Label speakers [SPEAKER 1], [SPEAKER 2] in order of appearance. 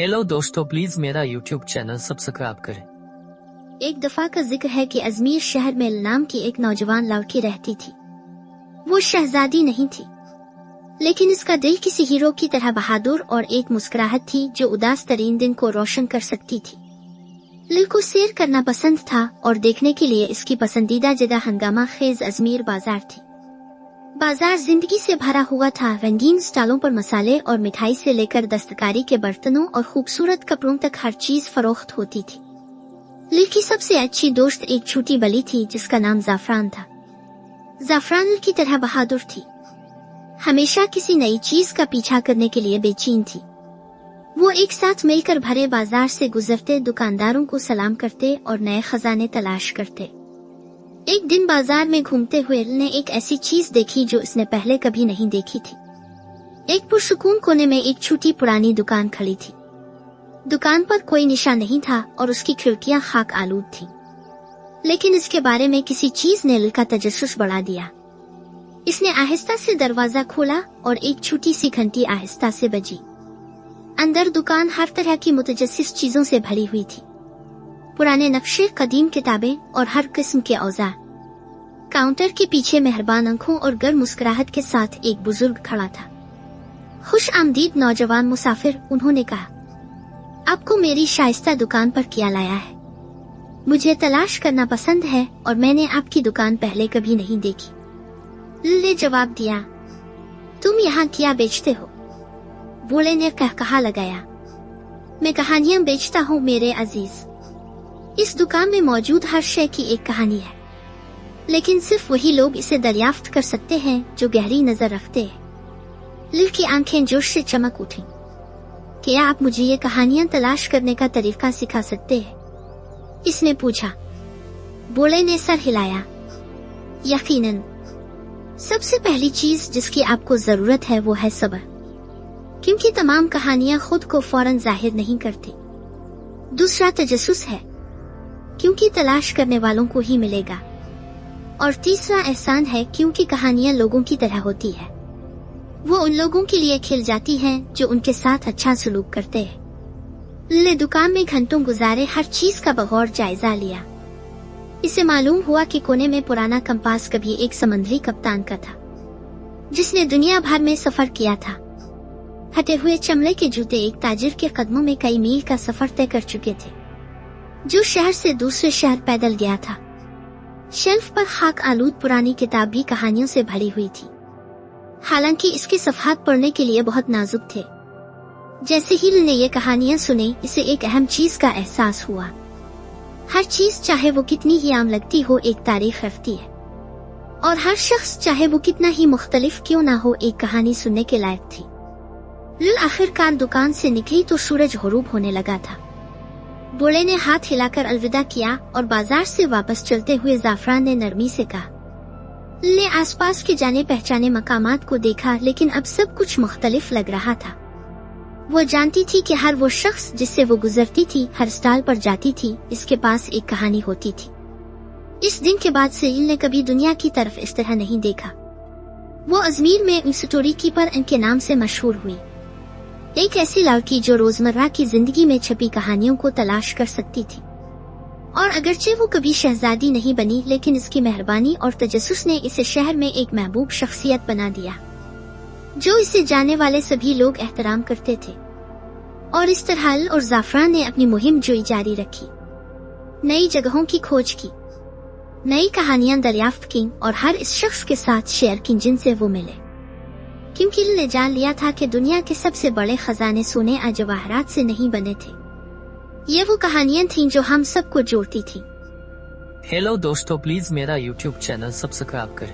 [SPEAKER 1] Hello दोस्तों, please मेरा YouTube channel subscribe करें।
[SPEAKER 2] एक दफा का जिक्र है कि अजमेर शहर में नाम की एक नौजवान लड़की रहती थी। वो शहजादी नहीं थी, लेकिन इसका दिल किसी हीरो की तरह बहादुर और एक मुस्कुराहट थी जो उदास तरीन दिन को रोशन कर सकती थी। लिल को सैर करना पसंद था और देखने के लिए इसकी पसंदीदा जगह हंगामा खेज अजमेर बाजार थी। बाजार जिंदगी से भरा हुआ था। रंगीन स्टॉलों पर मसाले और मिठाई से लेकर दस्तकारी के बर्तनों और खूबसूरत कपड़ों तक हर चीज फरोख्त होती थी। लिल की सबसे अच्छी दोस्त एक छोटी बली थी जिसका नाम जाफरान था। जाफरान लिल की तरह बहादुर थी, हमेशा किसी नई चीज का पीछा करने के लिए बेचैन थी। वो एक साथ मिलकर भरे बाजार से गुजरते, दुकानदारों को सलाम करते और नए खजाने तलाश करते। एक दिन बाजार में घूमते हुए ने एक ऐसी चीज देखी जो इसने पहले कभी नहीं देखी थी। एक पुरसुकून कोने में एक छोटी पुरानी दुकान खड़ी थी। दुकान पर कोई निशान नहीं था और उसकी खिड़कियां खाक आलूद थी, लेकिन इसके बारे में किसी चीज ने लिल का तजस्सुस बढ़ा दिया। इसने आहिस्ता से दरवाजा खोला और एक छोटी सी घंटी आहिस्ता से बजी। अंदर दुकान हर तरह की मुतजस्सिस चीजों से भरी हुई थी, पुराने नक्शे, कदीम किताबें और हर किस्म के औजार। काउंटर के पीछे मेहरबान आंखों और गर्म मुस्कुराहट के साथ एक बुजुर्ग खड़ा था। खुश आमदीद नौजवान मुसाफिर, उन्होंने कहा, आपको मेरी शाइस्ता दुकान पर क्या लाया है? मुझे तलाश करना पसंद है और मैंने आपकी दुकान पहले कभी नहीं देखी। लिल ने जवाब दिया, तुम यहाँ क्या बेचते हो? बूढ़े ने कहकहा लगाया, मैं कहानियाँ बेचता हूँ मेरे अजीज। इस दुकान में मौजूद हर शय की एक कहानी है, लेकिन सिर्फ वही लोग इसे दरियाफ्त कर सकते हैं जो गहरी नजर रखते हैं। लिल की आंखें जोश से चमक उठी। क्या आप मुझे ये कहानियां तलाश करने का तरीका सिखा सकते हैं? इसने पूछा। बूढ़े ने सर हिलाया, यकीनन। सबसे पहली चीज जिसकी आपको जरूरत है वो है सब्र, क्योंकि तमाम कहानियां खुद को फौरन जाहिर नहीं करती। दूसरा तजस्सुस है, क्योंकि तलाश करने वालों को ही मिलेगा। और तीसरा एहसान है, क्योंकि कहानियां लोगों की तरह होती है। वो उन लोगों के लिए खिल जाती हैं जो उनके साथ अच्छा सलूक करते हैं। लिल ने दुकान में घंटों गुजारे, हर चीज का बगौर जायजा लिया। इसे मालूम हुआ कि कोने में पुराना कंपास कभी एक समुद्री कप्तान का था, जिसने दुनिया भर में सफर किया था। फटे हुए चमड़े के जूते एक ताजिर के कदमों में कई मील का सफर तय कर चुके थे, जो शहर से दूसरे शहर पैदल गया था। शेल्फ पर खाक आलूद पुरानी किताब भी कहानियों से भरी हुई थी, हालांकि इसके सफ़हात पढ़ने के लिए बहुत नाजुक थे। जैसे ही लिल ने ये कहानियां सुनी, इसे एक अहम चीज का एहसास हुआ। हर चीज, चाहे वो कितनी ही आम लगती हो, एक तारीख रखती है, और हर शख्स, चाहे वो कितना ही मुख्तलिफ क्यों ना हो, एक कहानी सुनने के लायक थी। लिल आखिरकार दुकान से निकली तो सूरज गुरूब होने लगा था। बूढ़े ने हाथ हिलाकर अलविदा किया और बाजार से वापस चलते हुए जाफरान ने नरमी से कहा। लिल ने आसपास के जाने पहचाने मकामात को देखा, लेकिन अब सब कुछ मुख्तलिफ लग रहा था। वो जानती थी कि हर वो शख्स जिससे वो गुजरती थी, हर स्टॉल पर जाती थी, इसके पास एक कहानी होती थी। इस दिन के बाद से लिल ने कभी दुनिया की तरफ इस तरह नहीं देखा। वो अजमेर में स्टोरी कीपर इनके नाम से मशहूर हुई, एक ऐसी लड़की जो रोजमर्रा की जिंदगी में छपी कहानियों को तलाश कर सकती थी। और अगरचे वो कभी शहजादी नहीं बनी, लेकिन इसकी मेहरबानी और तजस्सुस ने इसे शहर में एक महबूब शख्सियत बना दिया, जो इसे जानने वाले सभी लोग एहतराम करते थे। और इस तरह लिल और जाफरान ने अपनी मुहिम जो जारी रखी, नई जगहों की खोज की, नई कहानियां दरियाफ्त की और हर इस शख्स के साथ शेयर की जिनसे वो मिले, क्योंकि लिल ने जान लिया था कि दुनिया के सबसे बड़े खजाने सोने और जवाहरात से नहीं बने थे। ये वो कहानियां थीं जो हम सबको जोड़ती थी।
[SPEAKER 1] हेलो दोस्तों, प्लीज मेरा यूट्यूब चैनल सब्सक्राइब करें।